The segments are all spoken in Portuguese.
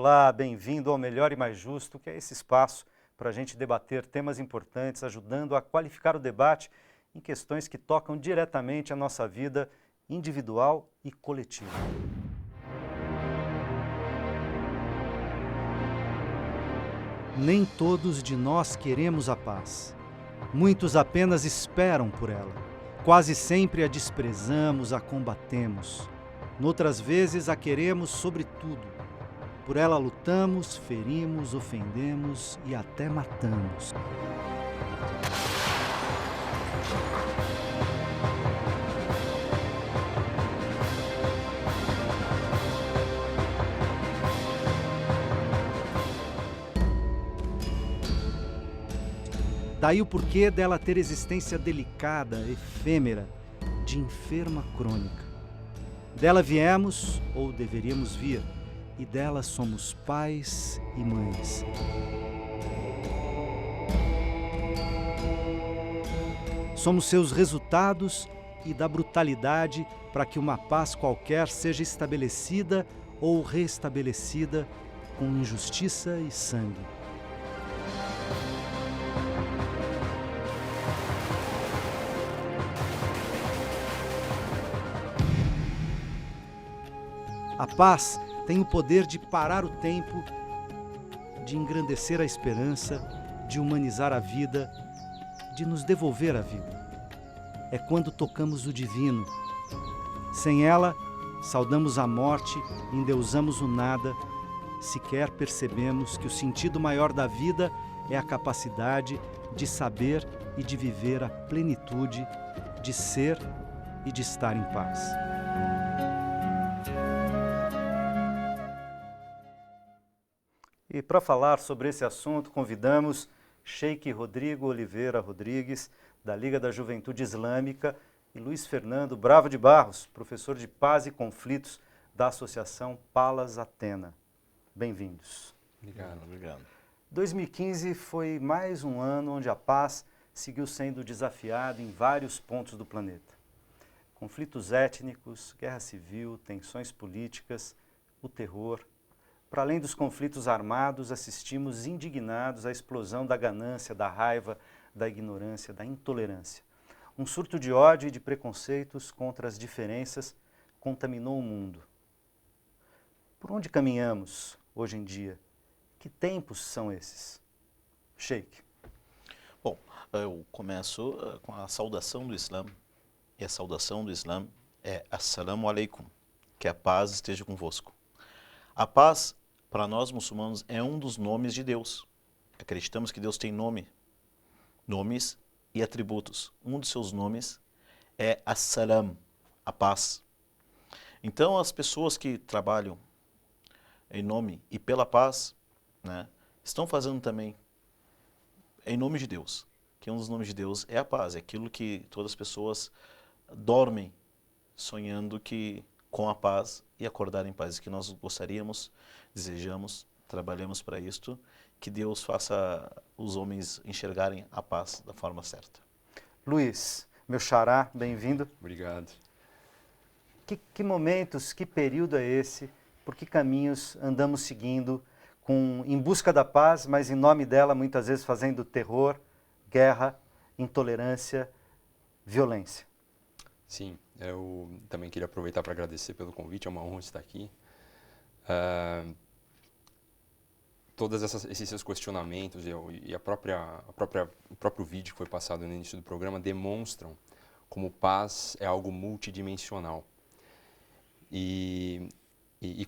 Olá, bem-vindo ao Melhor e Mais Justo, que é esse espaço para a gente debater temas importantes, ajudando a qualificar o debate em questões que tocam diretamente a nossa vida individual e coletiva. Nem todos de nós queremos a paz. Muitos apenas esperam por ela. Quase sempre a desprezamos, a combatemos. Noutras vezes a queremos sobre tudo. Por ela lutamos, ferimos, ofendemos e até matamos. Daí o porquê dela ter existência delicada, efêmera, de enferma crônica. Dela viemos, ou deveríamos vir, e dela somos pais e mães. Somos seus resultados e da brutalidade para que uma paz qualquer seja estabelecida ou restabelecida com injustiça e sangue. A paz tem o poder de parar o tempo, de engrandecer a esperança, de humanizar a vida, de nos devolver a vida. É quando tocamos o divino. Sem ela, saudamos a morte, endeusamos o nada, sequer percebemos que o sentido maior da vida é a capacidade de saber e de viver a plenitude, de ser e de estar em paz. E para falar sobre esse assunto, convidamos Sheikh Rodrigo Oliveira Rodrigues, da Liga da Juventude Islâmica, e Luiz Fernando Bravo de Barros, professor de Paz e Conflitos da Associação Palas Atena. Bem-vindos. Obrigado. 2015 foi mais um ano onde a paz seguiu sendo desafiada em vários pontos do planeta. Conflitos étnicos, guerra civil, tensões políticas, o terror. Para além dos conflitos armados, assistimos indignados à explosão da ganância, da raiva, da ignorância, da intolerância. Um surto de ódio e de preconceitos contra as diferenças contaminou o mundo. Por onde caminhamos hoje em dia? Que tempos são esses? Sheikh. Bom, eu começo com a saudação do Islã. E a saudação do Islã é Assalamu alaikum, que a paz esteja convosco. A paz, para nós muçulmanos, é um dos nomes de Deus. Acreditamos que Deus tem nomes e atributos. Um dos seus nomes é As-Salam, a paz. Então, as pessoas que trabalham em nome e pela paz, né, estão fazendo também em nome de Deus, que um dos nomes de Deus é a paz, é aquilo que todas as pessoas dormem sonhando que com a paz e acordar em paz, que nós gostaríamos, desejamos, trabalhamos para isto, que Deus faça os homens enxergarem a paz da forma certa. Luiz, meu xará, bem-vindo. Obrigado. Que momentos, que período é esse? Por que caminhos andamos seguindo em busca da paz, mas em nome dela muitas vezes fazendo terror, guerra, intolerância, violência? Sim, eu também queria aproveitar para agradecer pelo convite, é uma honra estar aqui. Todos esses seus questionamentos e o próprio vídeo que foi passado no início do programa demonstram como paz é algo multidimensional. E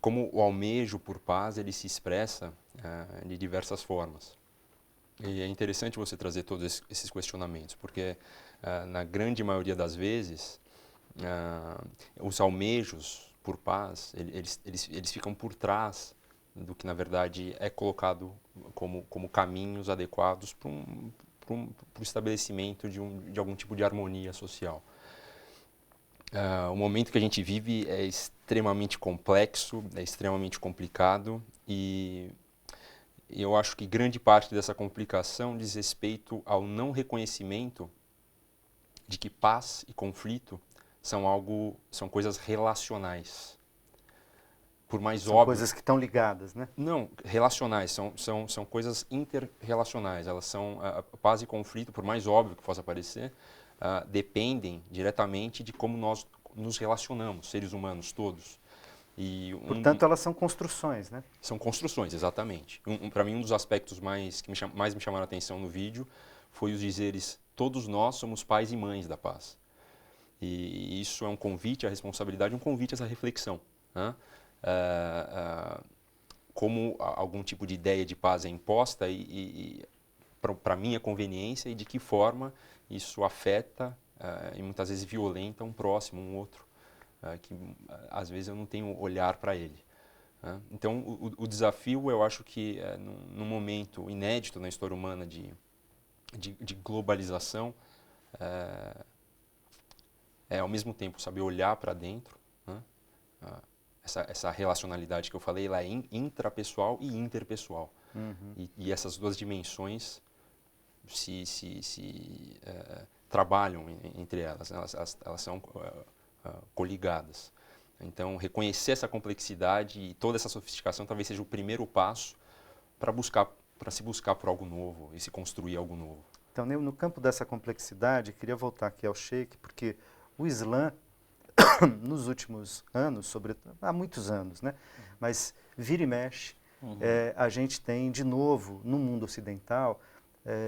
como o almejo por paz ele se expressa de diversas formas. E é interessante você trazer todos esses questionamentos, porque na grande maioria das vezes os almejos por paz eles ficam por trás do que na verdade é colocado como caminhos adequados para o estabelecimento de algum tipo de harmonia social. O momento que a gente vive é extremamente complexo, é extremamente complicado e eu acho que grande parte dessa complicação diz respeito ao não reconhecimento de que paz e conflito são coisas relacionais. por mais São óbvio... coisas que estão ligadas, né? Não, relacionais, são coisas interrelacionais. Elas são, a paz e conflito, por mais óbvio que possa parecer, dependem diretamente de como nós nos relacionamos, seres humanos todos. E Portanto, elas são construções, né? São construções, exatamente. Para mim, um dos aspectos mais me chamaram a atenção no vídeo foi os dizeres: todos nós somos pais e mães da paz. E isso é um convite à responsabilidade, um convite a essa reflexão, né? Como algum tipo de ideia de paz é imposta e para minha conveniência, e de que forma isso afeta e muitas vezes violenta um próximo, um outro, que às vezes eu não tenho olhar para ele. Então, o desafio, eu acho que num momento inédito na história humana de globalização, ao mesmo tempo saber olhar para dentro, né? Essa relacionalidade que eu falei, ela é intrapessoal e interpessoal. Uhum. E essas duas dimensões trabalham entre elas, né? Elas são coligadas. Então, reconhecer essa complexidade e toda essa sofisticação talvez seja o primeiro passo para se buscar por algo novo e se construir algo novo. Então, no campo dessa complexidade, queria voltar aqui ao Sheikh, porque o Islã, nos últimos anos, sobretudo, há muitos anos, né? Mas vira e mexe, a gente tem de novo, no mundo ocidental,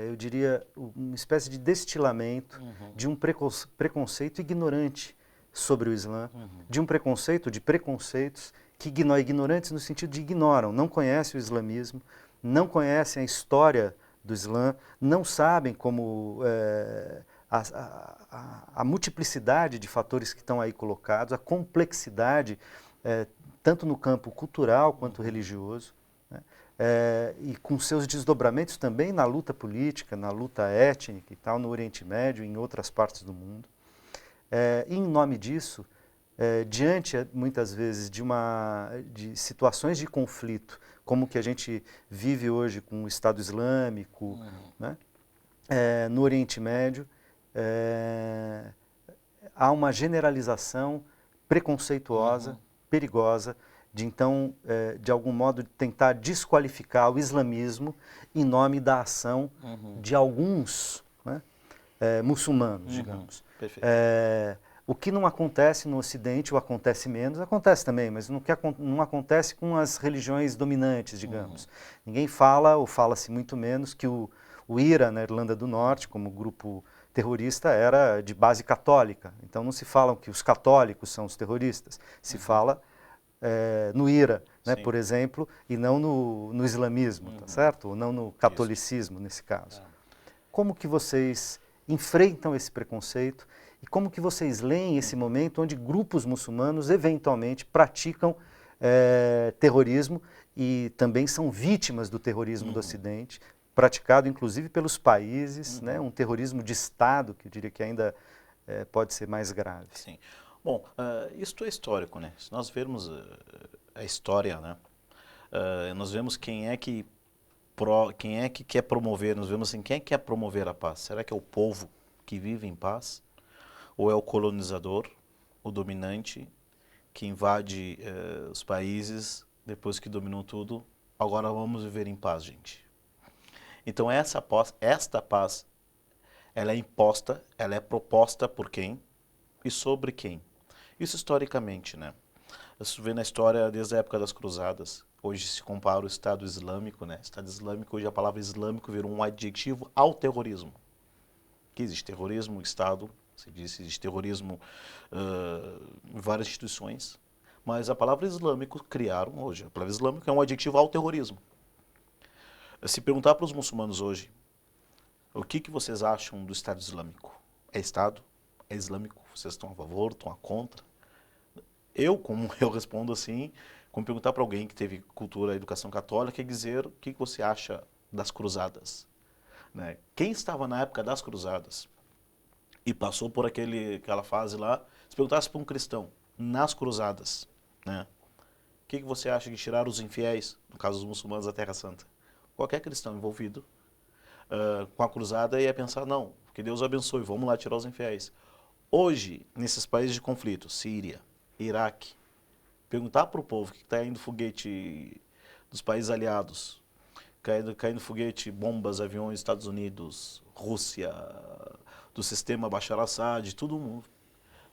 eu diria, uma espécie de destilamento de um preconceito ignorante sobre o Islã, de um preconceito, de preconceitos que ignorantes no sentido de ignoram, não conhecem o islamismo, não conhecem a história do Islã, não sabem como a multiplicidade de fatores que estão aí colocados, a complexidade, tanto no campo cultural quanto religioso, né? E com seus desdobramentos também na luta política, na luta étnica e tal, no Oriente Médio e em outras partes do mundo. E em nome disso, diante muitas vezes de situações de conflito, como que a gente vive hoje com o Estado Islâmico, né? No Oriente Médio, há uma generalização preconceituosa, perigosa, de então, de algum modo, tentar desqualificar o islamismo em nome da ação de alguns, né, muçulmanos, digamos. O que não acontece no Ocidente, ou acontece menos, acontece também, mas não acontece com as religiões dominantes, digamos. Ninguém fala, ou fala-se muito menos, que o IRA, na Irlanda do Norte, como grupo terrorista, era de base católica. Então não se fala que os católicos são os terroristas, se fala no IRA, né, por exemplo, e não no islamismo, tá certo? Ou não no catolicismo, nesse caso. Como que vocês enfrentam esse preconceito e como que vocês leem esse momento onde grupos muçulmanos eventualmente praticam terrorismo e também são vítimas do terrorismo do Ocidente, praticado inclusive pelos países, né, um terrorismo de Estado, que eu diria que ainda pode ser mais grave. Sim. Bom, isto é histórico, né? Se nós vermos a história, né, nós vemos quem é que quer promover, nós vemos assim, quem é que quer promover a paz? Será que é o povo que vive em paz? Ou é o colonizador, o dominante, que invade os países, depois que dominou tudo, agora vamos viver em paz, gente. Então esta paz, ela é imposta, ela é proposta por quem e sobre quem? Isso historicamente, né? Você vê na história desde a época das cruzadas. Hoje se compara o Estado Islâmico, né? Estado Islâmico, hoje a palavra islâmico virou um adjetivo ao terrorismo. Que existe terrorismo, Estado, se diz, existe terrorismo em várias instituições, mas a palavra islâmico criaram hoje. A palavra islâmico é um adjetivo ao terrorismo. Se perguntar para os muçulmanos hoje, o que vocês acham do Estado Islâmico? É Estado? É islâmico? Vocês estão a favor? Estão a contra? Como eu respondo assim, como perguntar para alguém que teve cultura, educação católica, é dizer o que você acha das cruzadas. Né? Quem estava na época das cruzadas e passou por aquela fase lá, se perguntasse para um cristão, nas cruzadas, né? O que você acha de tirar os infiéis, no caso dos muçulmanos, da Terra Santa? Qualquer cristão envolvido com a cruzada ia pensar, não, que Deus abençoe, vamos lá tirar os infiéis. Hoje, nesses países de conflito, Síria, Iraque, Perguntar para o povo que está indo foguete dos países aliados, caindo foguete, bombas, aviões, Estados Unidos, Rússia, do sistema Bashar al-Assad, todo mundo.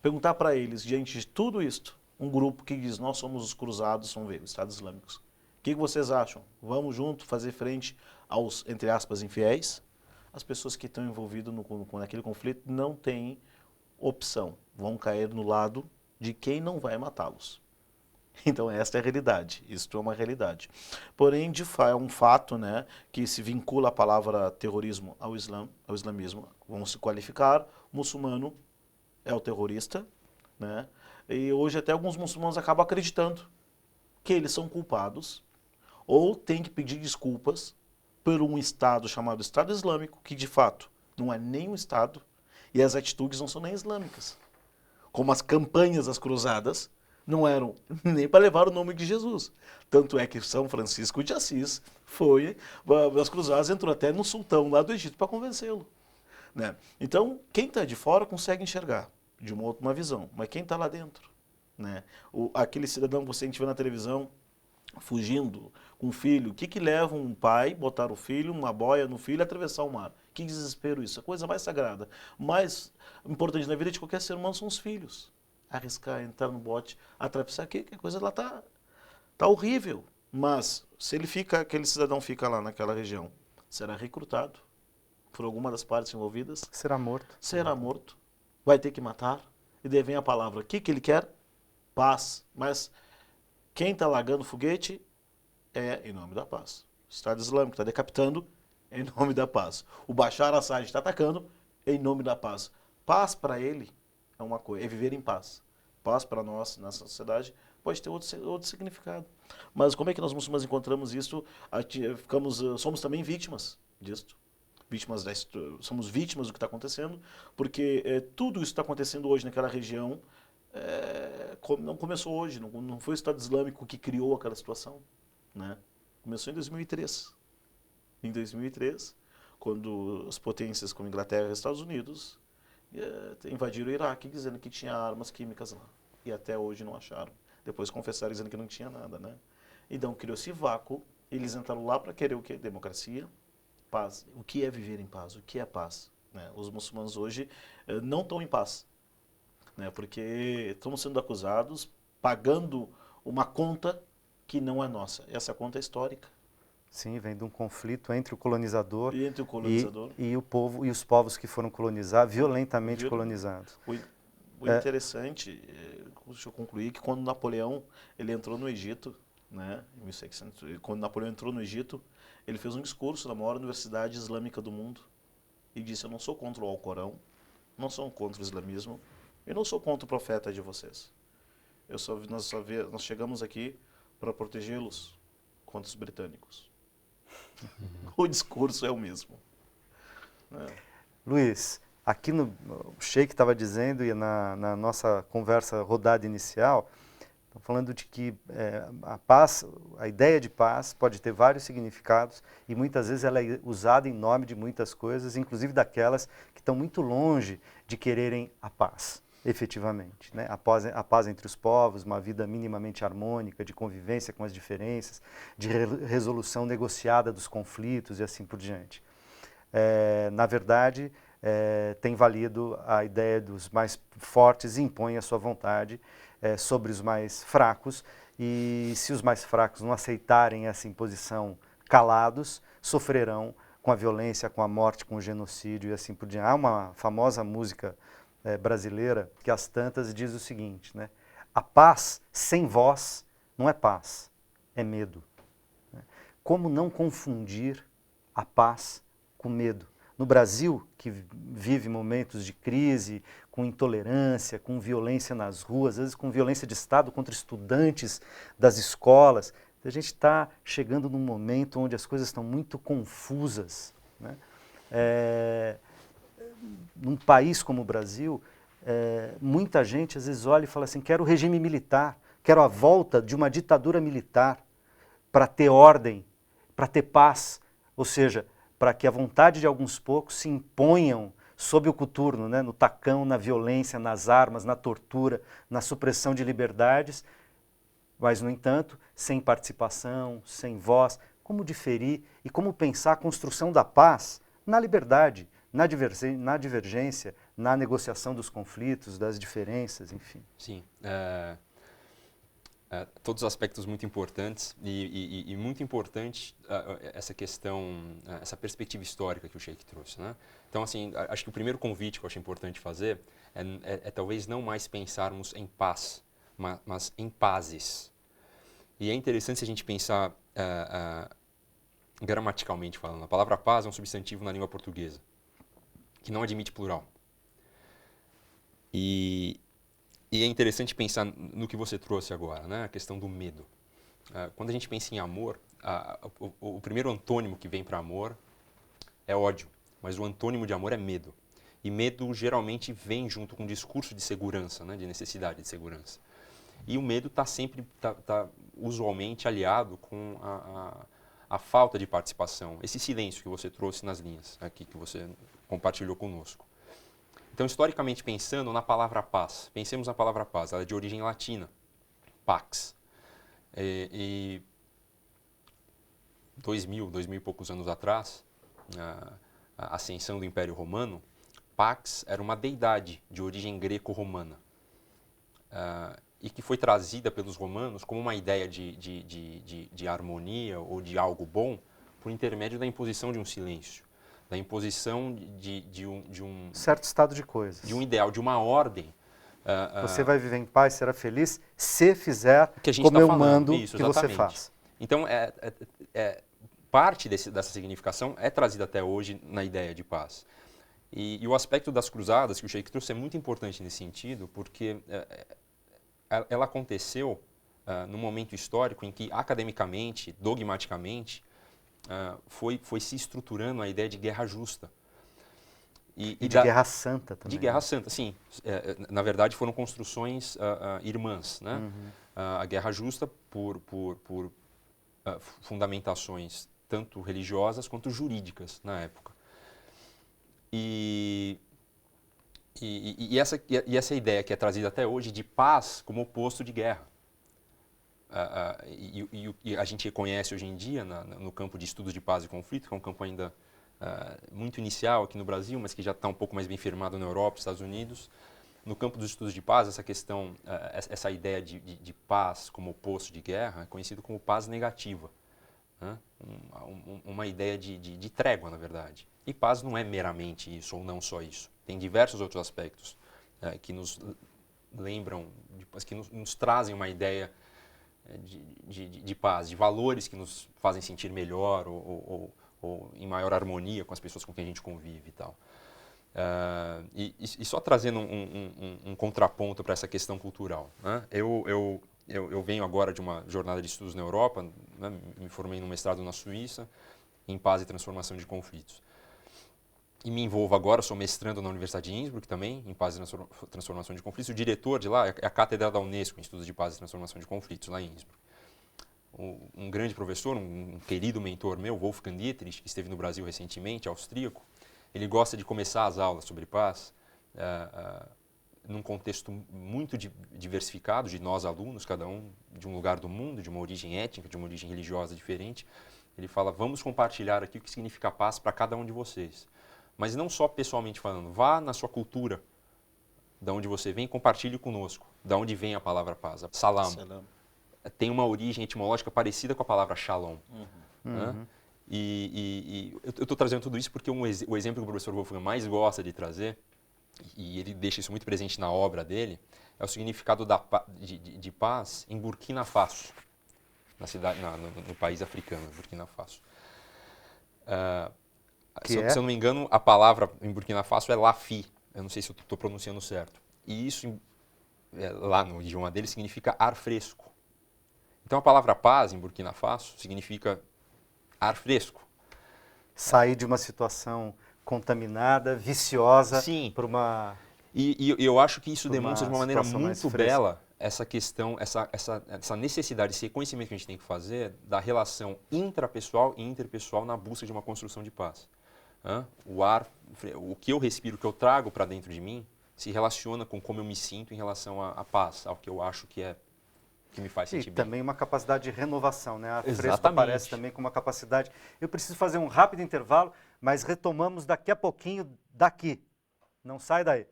Perguntar para eles, diante de tudo isto, um grupo que diz, nós somos os cruzados, vamos ver, os Estados Islâmicos. O que vocês acham? Vamos junto fazer frente aos, entre aspas, infiéis? As pessoas que estão envolvidas naquele conflito não têm opção, vão cair no lado de quem não vai matá-los. Então esta é a realidade, isto é uma realidade. Porém, é um fato, né, que se vincula a palavra terrorismo ao islamismo. Vamos se qualificar, o muçulmano é o terrorista, né, e hoje até alguns muçulmanos acabam acreditando que eles são culpados ou têm que pedir desculpas por um Estado chamado Estado Islâmico, que de fato não é nem um Estado e as atitudes não são nem islâmicas. Como as campanhas das cruzadas não eram nem para levar o nome de Jesus. Tanto é que São Francisco de Assis foi, das cruzadas, entrou até no sultão lá do Egito para convencê-lo. Né? Então, quem está de fora consegue enxergar de uma visão, mas quem está lá dentro? Né? Aquele cidadão que você vê na televisão fugindo com um filho, o que leva um pai botar o filho, uma boia no filho e atravessar o mar? Que desespero isso, a coisa mais sagrada. Mais importante na vida de qualquer ser humano são os filhos. Arriscar, entrar no bote, atravessar aqui, que a coisa lá tá horrível. Mas se aquele cidadão fica lá naquela região, será recrutado por alguma das partes envolvidas. Será morto. Será morto. Vai ter que matar. E daí vem a palavra. O que ele quer? Paz. Mas quem está largando o foguete é em nome da paz. O Estado Islâmico está decapitando em nome da paz. O Bashar al-Assad está atacando em nome da paz. Paz para ele é uma coisa, é viver em paz. Paz para nós, nessa sociedade, pode ter outro significado. Mas como é que nós muçulmanos encontramos isso? Somos também vítimas disto. Somos vítimas do que está acontecendo, porque tudo isso que está acontecendo hoje naquela região não começou hoje, não foi o Estado Islâmico que criou aquela situação. Né? Começou em 2003. Em 2003, quando as potências como Inglaterra e Estados Unidos invadiram o Iraque dizendo que tinha armas químicas lá. E até hoje não acharam. Depois confessaram dizendo que não tinha nada. Né? Então criou-se vácuo. Eles entraram lá para querer o quê? Democracia, paz. O que é viver em paz? O que é paz? Né? Os muçulmanos hoje não estão em paz. Né? Porque estamos sendo acusados, pagando uma conta que não é nossa. Essa conta é histórica. Sim, vem de um conflito entre o colonizador e o povo e os povos que foram colonizados, violentamente colonizados. O interessante, deixa eu concluir, que quando Napoleão ele entrou no Egito, né, em 1600, quando Napoleão entrou no Egito, ele fez um discurso na maior universidade islâmica do mundo e disse: eu não sou contra o Alcorão, não sou contra o islamismo, eu não sou contra o profeta de vocês. Nós chegamos aqui para protegê-los contra os britânicos. O discurso é o mesmo. Luiz, aqui o Sheik estava dizendo, e na nossa conversa rodada inicial, estão falando de que a paz, a ideia de paz pode ter vários significados e muitas vezes ela é usada em nome de muitas coisas, inclusive daquelas que estão muito longe de quererem a paz. Efetivamente, né? A paz entre os povos, uma vida minimamente harmônica, de convivência com as diferenças, de resolução negociada dos conflitos e assim por diante. Na verdade, tem valido a ideia dos mais fortes impõem a sua vontade sobre os mais fracos, e se os mais fracos não aceitarem essa imposição calados, sofrerão com a violência, com a morte, com o genocídio e assim por diante. Há uma famosa música brasileira que às tantas diz o seguinte, né? A paz sem voz não é paz, é medo. Como não confundir a paz com medo? No Brasil, que vive momentos de crise, com intolerância, com violência nas ruas, às vezes com violência de Estado contra estudantes das escolas, a gente está chegando num momento onde as coisas estão muito confusas, né? Num país como o Brasil, muita gente às vezes olha e fala assim, quero o regime militar, quero a volta de uma ditadura militar para ter ordem, para ter paz, ou seja, para que a vontade de alguns poucos se imponham sob o coturno, né, no tacão, na violência, nas armas, na tortura, na supressão de liberdades, Mas, no entanto, sem participação, sem voz, como diferir e como pensar a construção da paz na liberdade, na divergência, na negociação dos conflitos, das diferenças, enfim. Sim. Todos os aspectos muito importantes e muito importante essa questão, essa perspectiva histórica que o Sheikh trouxe, né? Então, assim, acho que o primeiro convite que eu acho importante fazer é talvez não mais pensarmos em paz, mas em pazes. E é interessante se a gente pensar gramaticalmente falando. A palavra paz é um substantivo na língua portuguesa, que não admite plural. E é interessante pensar no que você trouxe agora, né? A questão do medo. Quando a gente pensa em amor, o primeiro antônimo que vem para amor é ódio, mas o antônimo de amor é medo. E medo geralmente vem junto com um discurso de segurança, né? De necessidade de segurança. E o medo está sempre, usualmente aliado com a falta de participação, esse silêncio que você trouxe nas linhas aqui, que você compartilhou conosco. Então, historicamente pensando na palavra paz, pensemos na palavra paz, ela é de origem latina, pax. E 2000 e poucos anos atrás, a ascensão do Império Romano, pax era uma deidade de origem greco-romana. E que foi trazida pelos romanos como uma ideia de harmonia ou de algo bom por intermédio da imposição de um silêncio, da imposição de um certo estado de coisas. De um ideal, de uma ordem. Você vai viver em paz, será feliz, se fizer que a gente como tá eu falando, mando isso, que exatamente. você faça. Então, parte dessa significação é trazida até hoje na ideia de paz. E o aspecto das cruzadas que o Sheikh trouxe é muito importante nesse sentido, porque ela aconteceu num momento histórico em que, academicamente, dogmaticamente, foi se estruturando a ideia de guerra justa. E de guerra santa também. De guerra santa, sim. Na verdade, foram construções irmãs, né? Uhum. A guerra justa por fundamentações tanto religiosas quanto jurídicas na época. E essa ideia que é trazida até hoje de paz como oposto de guerra. E a gente reconhece hoje em dia no campo de estudos de paz e conflito, que é um campo ainda muito inicial aqui no Brasil, mas que já está um pouco mais bem firmado na Europa, nos Estados Unidos. No campo dos estudos de paz, essa questão, essa ideia de paz como oposto de guerra é conhecido como paz negativa, né? Uma ideia de trégua, na verdade. E paz não é meramente isso, ou não só isso. Tem diversos outros aspectos que nos lembram, que nos trazem uma ideia de paz, de valores que nos fazem sentir melhor ou em maior harmonia com as pessoas com quem a gente convive e tal. E só trazendo um contraponto para essa questão cultural, né? Eu venho agora de uma jornada de estudos na Europa, né? Me formei num mestrado na Suíça, em paz e transformação de conflitos. E me envolvo agora, sou mestrando na Universidade de Innsbruck também, em paz e transformação de conflitos. O diretor de lá é a cátedra da Unesco em estudos de paz e transformação de conflitos, lá em Innsbruck. Um grande professor, um querido mentor meu, Wolfgang Dietrich, que esteve no Brasil recentemente, austríaco, ele gosta de começar as aulas sobre paz num contexto muito diversificado de nós alunos, cada um de um lugar do mundo, de uma origem étnica, de uma origem religiosa diferente. Ele fala, vamos compartilhar aqui o que significa paz para cada um de vocês. Mas não só pessoalmente falando, vá na sua cultura, da onde você vem, compartilhe conosco, da onde vem a palavra paz. Salam. Tem uma origem etimológica parecida com a palavra shalom. Né? E eu estou trazendo tudo isso porque o exemplo que o professor Wolfgang mais gosta de trazer, e ele deixa isso muito presente na obra dele, é o significado de paz em Burkina Faso, no país africano, Burkina Faso. Se eu não me engano, a palavra em Burkina Faso é lafi. Eu não sei se eu estou pronunciando certo. E isso, lá no idioma dele, significa ar fresco. Então, a palavra paz em Burkina Faso significa ar fresco. Sair de uma situação contaminada, viciosa, para uma... E eu acho que isso demonstra de uma maneira muito bela essa questão, essa necessidade, esse reconhecimento que a gente tem que fazer da relação intrapessoal e interpessoal na busca de uma construção de paz. O que eu respiro, o que eu trago para dentro de mim, se relaciona com como eu me sinto em relação à paz, ao que eu acho que é que me faz E sentir bem. também uma capacidade de renovação, né? A Fresco Exatamente. aparece também com uma capacidade. Eu preciso fazer um rápido intervalo, mas retomamos daqui a pouquinho daqui. Não sai daí.